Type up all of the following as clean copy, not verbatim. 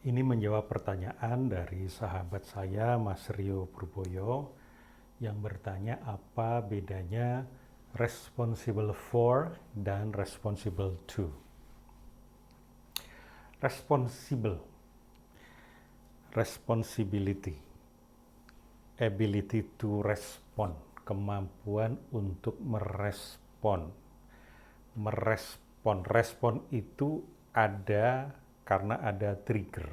Ini menjawab pertanyaan dari sahabat saya, Mas Rio Purboyo, yang bertanya apa bedanya responsible for dan responsible to. Responsible, responsibility, ability to respond, kemampuan untuk merespon. Respon itu ada karena ada trigger.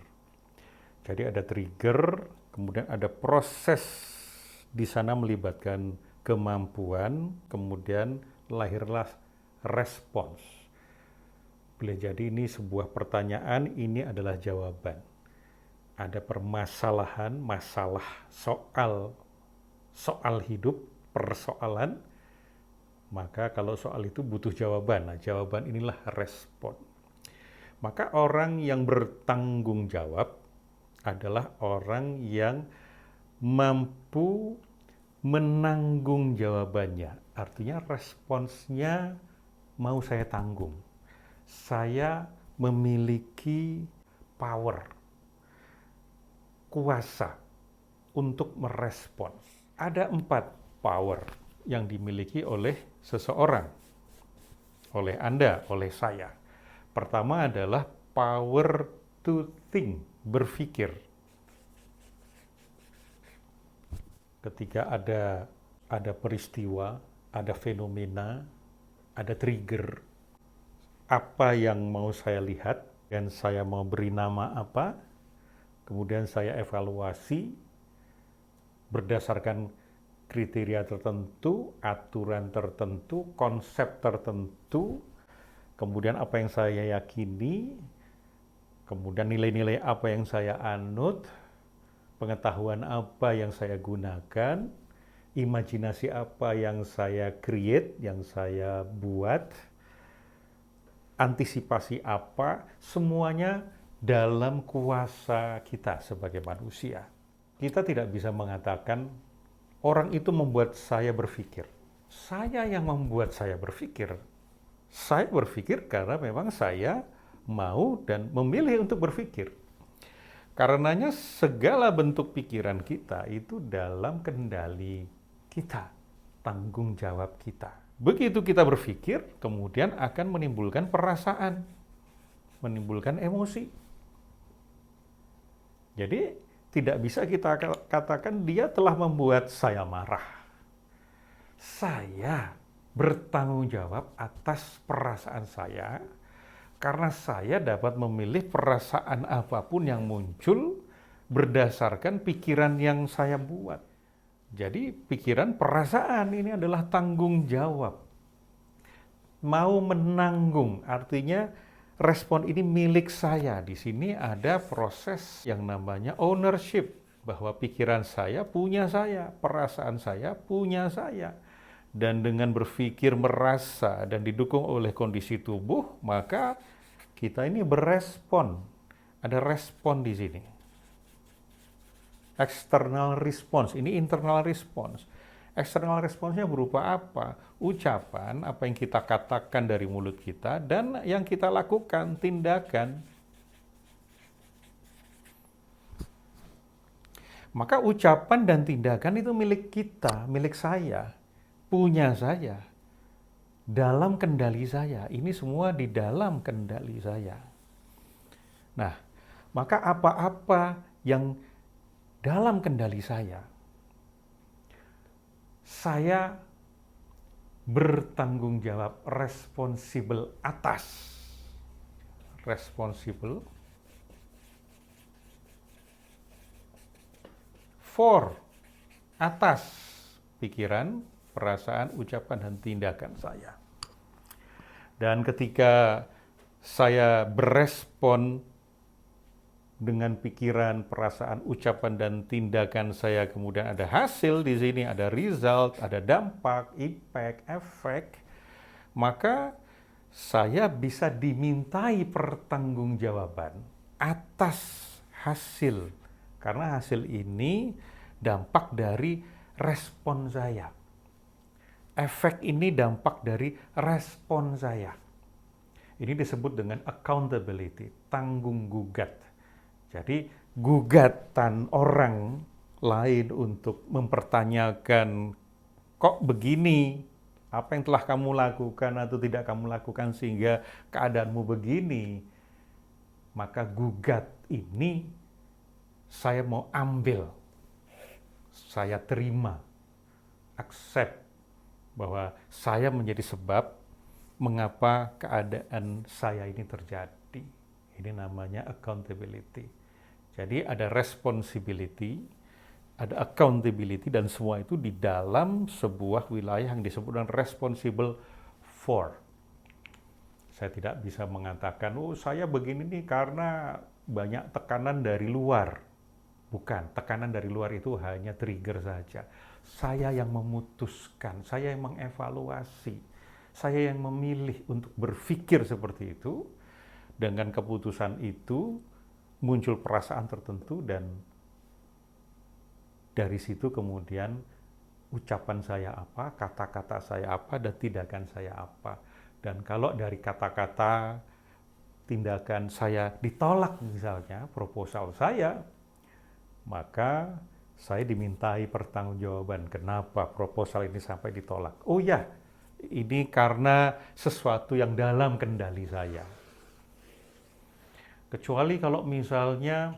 Jadi ada trigger, kemudian ada proses di sana melibatkan kemampuan, kemudian lahirlah respons. Boleh jadi ini sebuah pertanyaan, ini adalah jawaban. Ada permasalahan, masalah, soal hidup, persoalan, maka kalau soal itu butuh jawaban. Nah, jawaban inilah respon. Maka orang yang bertanggung jawab adalah orang yang mampu menanggung jawabannya. Artinya responsnya mau saya tanggung. Saya memiliki power, kuasa untuk merespons. Ada 4 power yang dimiliki oleh seseorang, oleh Anda, oleh saya. Pertama adalah power to think, berpikir. Ketika ada peristiwa, ada fenomena, ada trigger, apa yang mau saya lihat, dan saya mau beri nama apa, kemudian saya evaluasi berdasarkan kriteria tertentu, aturan tertentu, konsep tertentu, kemudian apa yang saya yakini, kemudian nilai-nilai apa yang saya anut, pengetahuan apa yang saya gunakan, imajinasi apa yang saya create, yang saya buat, antisipasi apa, semuanya dalam kuasa kita sebagai manusia. Kita tidak bisa mengatakan orang itu membuat saya berpikir. Saya yang membuat saya berpikir. Saya berpikir karena memang saya mau dan memilih untuk berpikir. Karenanya segala bentuk pikiran kita itu dalam kendali kita, tanggung jawab kita. Begitu kita berpikir, kemudian akan menimbulkan perasaan, menimbulkan emosi. Jadi tidak bisa kita katakan dia telah membuat saya marah. Saya bertanggung jawab atas perasaan saya, karena saya dapat memilih perasaan apapun yang muncul berdasarkan pikiran yang saya buat. Jadi pikiran, perasaan ini adalah tanggung jawab. Mau menanggung, artinya respon ini milik saya. Di sini ada proses yang namanya ownership, bahwa pikiran saya punya saya, perasaan saya punya saya. Dan dengan berpikir, merasa, dan didukung oleh kondisi tubuh, maka kita ini berespon. Ada respon di sini. External response, ini internal response. External response-nya berupa apa? Ucapan, apa yang kita katakan dari mulut kita, dan yang kita lakukan, tindakan. Maka ucapan dan tindakan itu milik kita, milik saya, punya saya, dalam kendali saya. Ini semua di dalam kendali saya. Nah, maka apa-apa yang dalam kendali saya bertanggung jawab, responsible atas. Responsible for, atas pikiran, perasaan, ucapan, dan tindakan saya. Dan ketika saya berespon dengan pikiran, perasaan, ucapan, dan tindakan saya, kemudian ada hasil di sini, ada result, ada dampak, impact, efek, maka saya bisa dimintai pertanggungjawaban atas hasil. Karena hasil ini dampak dari respon saya. Efek ini dampak dari respon saya. Ini disebut dengan accountability, tanggung gugat. Jadi gugatan orang lain untuk mempertanyakan kok begini, apa yang telah kamu lakukan atau tidak kamu lakukan sehingga keadaanmu begini, maka gugat ini saya mau ambil, saya terima, accept bahwa saya menjadi sebab mengapa keadaan saya ini terjadi. Ini namanya accountability. Jadi ada responsibility, ada accountability, dan semua itu di dalam sebuah wilayah yang disebut dengan responsible for. Saya tidak bisa mengatakan, oh saya begini nih karena banyak tekanan dari luar. Bukan, tekanan dari luar itu hanya trigger saja. Saya yang memutuskan, saya yang mengevaluasi, saya yang memilih untuk berpikir seperti itu. Dengan keputusan itu muncul perasaan tertentu, dan dari situ kemudian ucapan saya apa, kata-kata saya apa, dan tindakan saya apa. Dan kalau dari kata-kata, tindakan saya ditolak misalnya proposal saya, maka saya dimintai pertanggungjawaban kenapa proposal ini sampai ditolak. Oh ya, ini karena sesuatu yang dalam kendali saya. Kecuali kalau misalnya,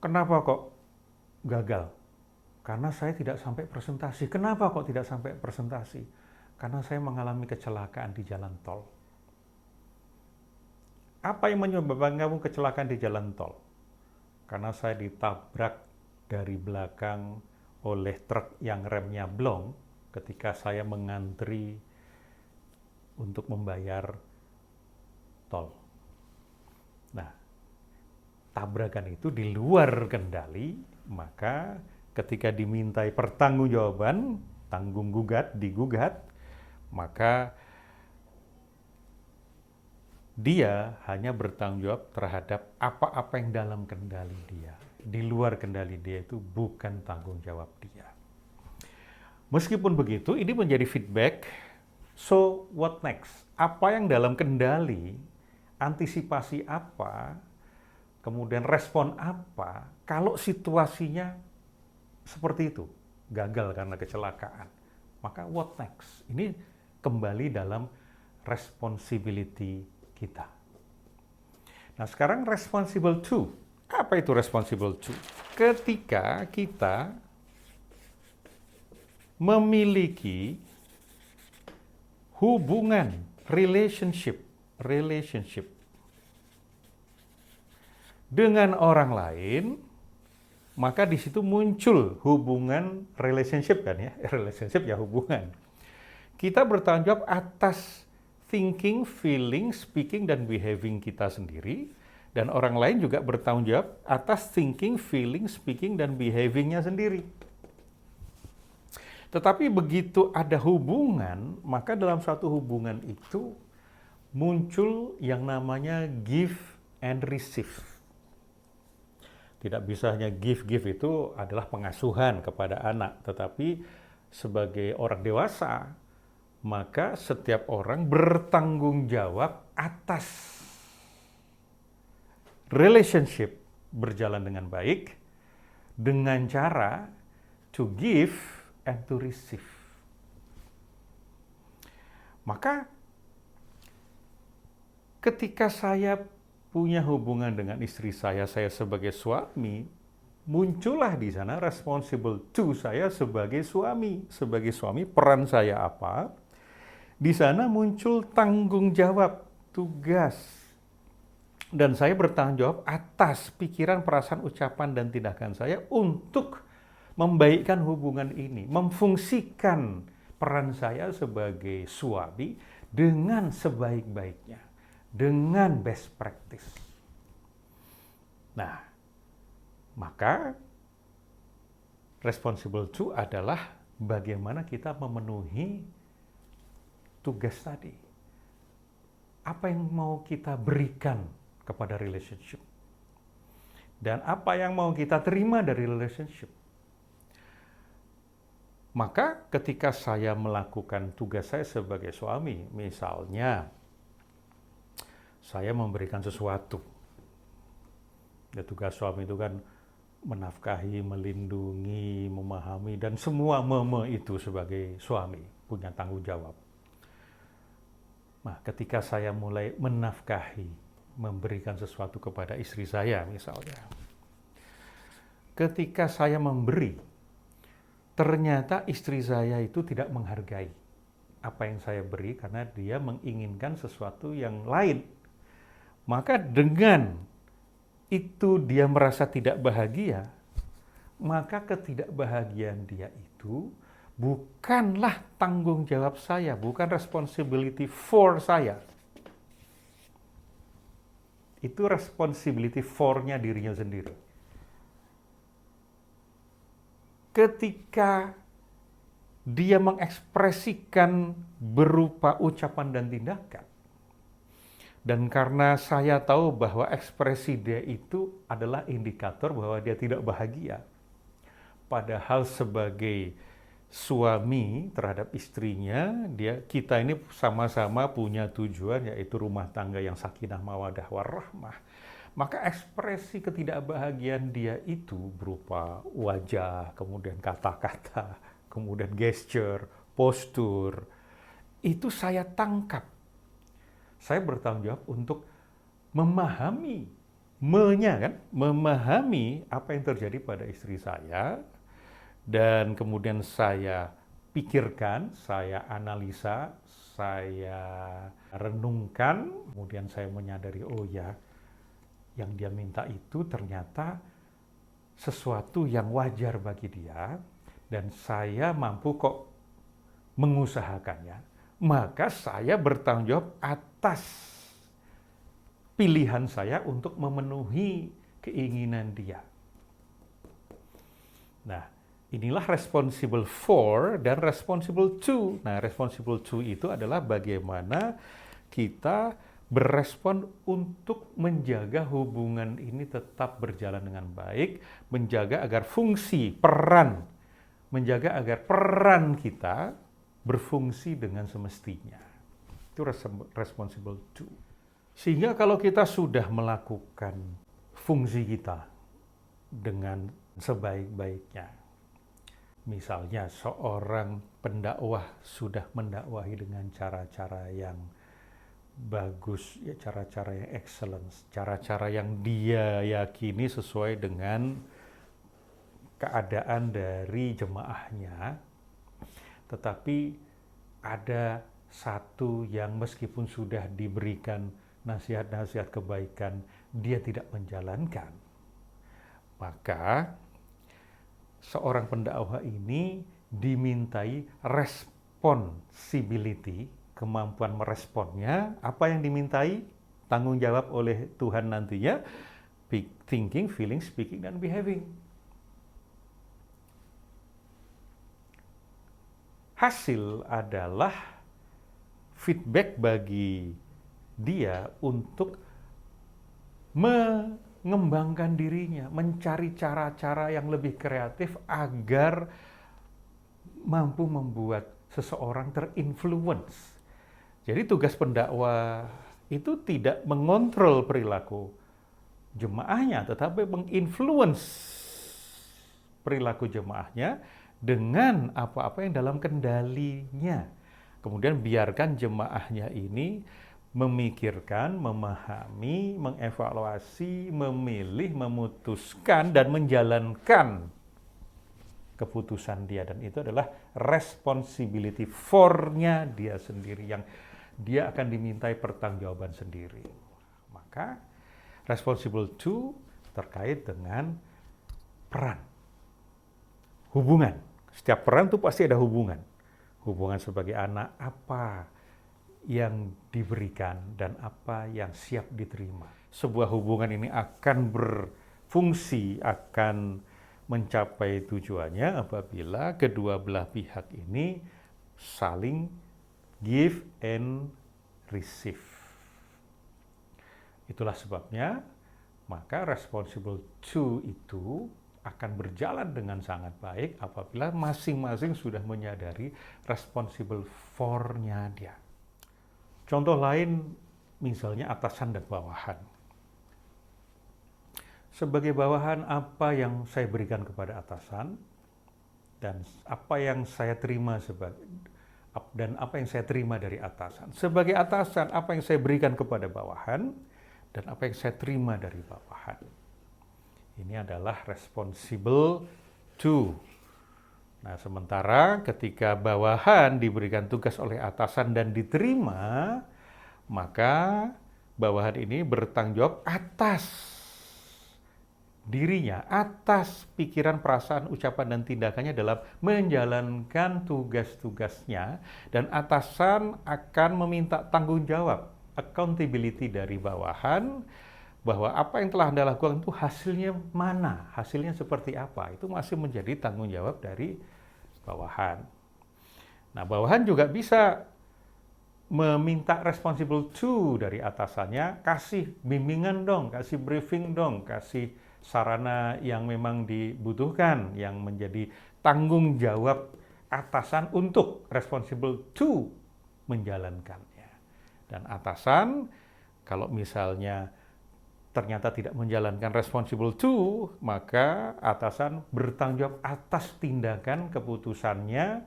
kenapa kok gagal? Karena saya tidak sampai presentasi. Kenapa kok tidak sampai presentasi? Karena saya mengalami kecelakaan di jalan tol. Apa yang menyebabkan kamu kecelakaan di jalan tol? Karena saya ditabrak dari belakang oleh truk yang remnya blong ketika saya mengantri untuk membayar tol. Nah, tabrakan itu di luar kendali, maka ketika dimintai pertanggungjawaban, tanggung gugat, digugat, maka dia hanya bertanggung jawab terhadap apa-apa yang dalam kendali dia. Di luar kendali dia itu bukan tanggung jawab dia. Meskipun begitu, ini menjadi feedback. So, what next? Apa yang dalam kendali, antisipasi apa, kemudian respon apa, kalau situasinya seperti itu, gagal karena kecelakaan. Maka what next? Ini kembali dalam responsibility kita. Nah, sekarang responsible to. Apa itu responsible to? Ketika kita memiliki hubungan, relationship dengan orang lain, maka di situ muncul hubungan relationship kan ya, relationship ya hubungan. Kita bertanggung jawab atas thinking, feeling, speaking, dan behaving kita sendiri, dan orang lain juga bertanggung jawab atas thinking, feeling, speaking, dan behavingnya sendiri. Tetapi begitu ada hubungan, maka dalam satu hubungan itu muncul yang namanya give and receive. Tidak bisa hanya give itu adalah pengasuhan kepada anak, tetapi sebagai orang dewasa, maka setiap orang bertanggung jawab atas relationship berjalan dengan baik dengan cara to give and to receive. Maka ketika saya punya hubungan dengan istri saya sebagai suami, muncullah di sana responsible to saya sebagai suami. Sebagai suami, peran saya apa? Di sana muncul tanggung jawab, tugas. Dan saya bertanggung jawab atas pikiran, perasaan, ucapan, dan tindakan saya untuk membaikkan hubungan ini, memfungsikan peran saya sebagai suami dengan sebaik-baiknya, dengan best practice. Nah, maka responsible to adalah bagaimana kita memenuhi tugas tadi. Apa yang mau kita berikan kepada relationship? Dan apa yang mau kita terima dari relationship? Maka ketika saya melakukan tugas saya sebagai suami, misalnya saya memberikan sesuatu. Ya, tugas suami itu kan menafkahi, melindungi, memahami, dan semua itu sebagai suami punya tanggung jawab. Nah, ketika saya mulai menafkahi, memberikan sesuatu kepada istri saya misalnya, ketika saya memberi, ternyata istri saya itu tidak menghargai apa yang saya beri karena dia menginginkan sesuatu yang lain. Maka dengan itu dia merasa tidak bahagia, maka ketidakbahagiaan dia itu bukanlah tanggung jawab saya, bukan responsibility for saya. Itu responsibility for-nya dirinya sendiri. Ketika dia mengekspresikan berupa ucapan dan tindakan, dan karena saya tahu bahwa ekspresi dia itu adalah indikator bahwa dia tidak bahagia, padahal sebagai suami terhadap istrinya, kita ini sama-sama punya tujuan, yaitu rumah tangga yang sakinah mawaddah warahmah. Maka ekspresi ketidakbahagiaan dia itu berupa wajah, kemudian kata-kata, kemudian gesture, postur, itu saya tangkap. Saya bertanggung jawab untuk memahami, memahami apa yang terjadi pada istri saya, dan kemudian saya pikirkan, saya analisa, saya renungkan, kemudian saya menyadari, oh ya, yang dia minta itu ternyata sesuatu yang wajar bagi dia, dan saya mampu kok mengusahakannya. Maka saya bertanggung jawab atas pilihan saya untuk memenuhi keinginan dia. Nah, inilah responsible for dan responsible to. Nah, responsible to itu adalah bagaimana kita berespon untuk menjaga hubungan ini tetap berjalan dengan baik, menjaga agar fungsi, menjaga agar peran kita berfungsi dengan semestinya. Itu responsible to. Sehingga kalau kita sudah melakukan fungsi kita dengan sebaik-baiknya, misalnya seorang pendakwah sudah mendakwahi dengan cara-cara yang bagus, ya, cara-cara yang excellence, cara-cara yang dia yakini sesuai dengan keadaan dari jemaahnya, tetapi ada satu yang meskipun sudah diberikan nasihat-nasihat kebaikan, dia tidak menjalankan, maka seorang pendakwah ini dimintai responsibility, kemampuan meresponnya, apa yang dimintai, tanggung jawab oleh Tuhan nantinya, thinking, feeling, speaking, dan behaving. Hasil adalah feedback bagi dia untuk mengembangkan dirinya, mencari cara-cara yang lebih kreatif agar mampu membuat seseorang terinfluence. Jadi tugas pendakwah itu tidak mengontrol perilaku jemaahnya, tetapi menginfluence perilaku jemaahnya dengan apa-apa yang dalam kendalinya. Kemudian biarkan jemaahnya ini memikirkan, memahami, mengevaluasi, memilih, memutuskan, dan menjalankan keputusan dia. Dan itu adalah responsibility for-nya dia sendiri, yang dia akan dimintai pertanggungjawaban sendiri. Maka responsible to terkait dengan peran, hubungan. Setiap peran itu pasti ada hubungan. Hubungan sebagai anak, apa yang diberikan dan apa yang siap diterima. Sebuah hubungan ini akan berfungsi, akan mencapai tujuannya apabila kedua belah pihak ini saling give and receive. Itulah sebabnya maka responsible to itu akan berjalan dengan sangat baik apabila masing-masing sudah menyadari responsible for-nya dia. Contoh lain misalnya atasan dan bawahan. Sebagai bawahan, apa yang saya berikan kepada atasan dan apa yang saya terima dan apa yang saya terima dari atasan. Sebagai atasan, apa yang saya berikan kepada bawahan dan apa yang saya terima dari bawahan. Ini adalah responsible to. Nah, sementara ketika bawahan diberikan tugas oleh atasan dan diterima, maka bawahan ini bertanggung jawab atas dirinya, atas pikiran, perasaan, ucapan, dan tindakannya dalam menjalankan tugas-tugasnya, dan atasan akan meminta tanggung jawab, accountability dari bawahan, bahwa apa yang telah Anda lakukan itu hasilnya mana, hasilnya seperti apa, itu masih menjadi tanggung jawab dari bawahan. Nah, bawahan juga bisa meminta responsible to dari atasannya, kasih bimbingan dong, kasih briefing dong, kasih sarana yang memang dibutuhkan, yang menjadi tanggung jawab atasan untuk responsible to menjalankannya. Dan atasan, kalau misalnya ternyata tidak menjalankan responsible to, maka atasan bertanggung jawab atas tindakan keputusannya,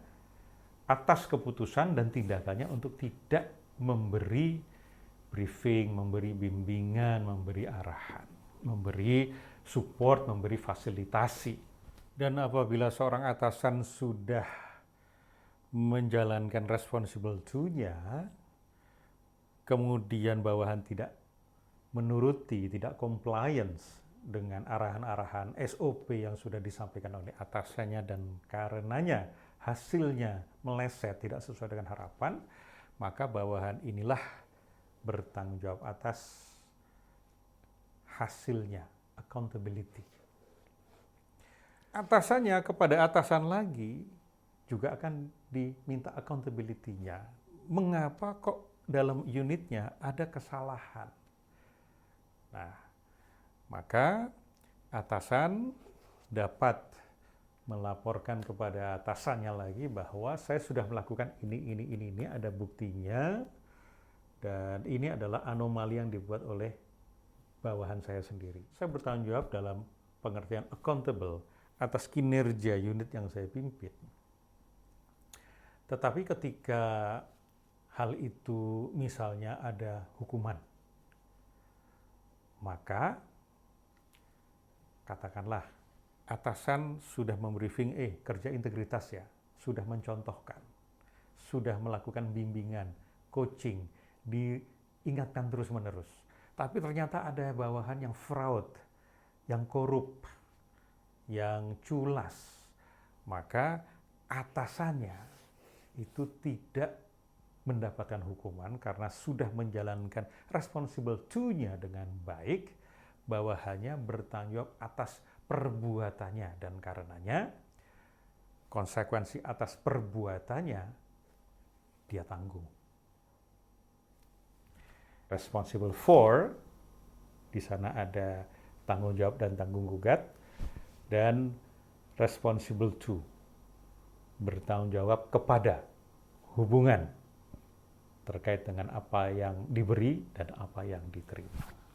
atas keputusan dan tindakannya untuk tidak memberi briefing, memberi bimbingan, memberi arahan, memberi support, memberi fasilitasi. Dan apabila seorang atasan sudah menjalankan responsible to-nya, kemudian bawahan tidak menuruti, tidak compliance dengan arahan-arahan SOP yang sudah disampaikan oleh atasannya dan karenanya hasilnya meleset tidak sesuai dengan harapan, maka bawahan inilah bertanggung jawab atas hasilnya, accountability. Atasannya kepada atasan lagi juga akan diminta accountability-nya. Mengapa kok dalam unitnya ada kesalahan? Nah, maka atasan dapat melaporkan kepada atasannya lagi bahwa saya sudah melakukan ini, ada buktinya, dan ini adalah anomali yang dibuat oleh bawahan saya sendiri. Saya bertanggung jawab dalam pengertian accountable atas kinerja unit yang saya pimpin. Tetapi ketika hal itu misalnya ada hukuman, maka katakanlah atasan sudah membriefing, kerja integritas ya, sudah mencontohkan, sudah melakukan bimbingan, coaching, diingatkan terus-menerus. Tapi ternyata ada bawahan yang fraud, yang korup, yang culas, maka atasannya itu tidak mendapatkan hukuman karena sudah menjalankan responsible to-nya dengan baik, bawahannya bertanggung jawab atas perbuatannya dan karenanya konsekuensi atas perbuatannya dia tanggung. Responsible for, di sana ada tanggung jawab dan tanggung gugat, dan responsible to, bertanggung jawab kepada hubungan terkait dengan apa yang diberi dan apa yang diterima.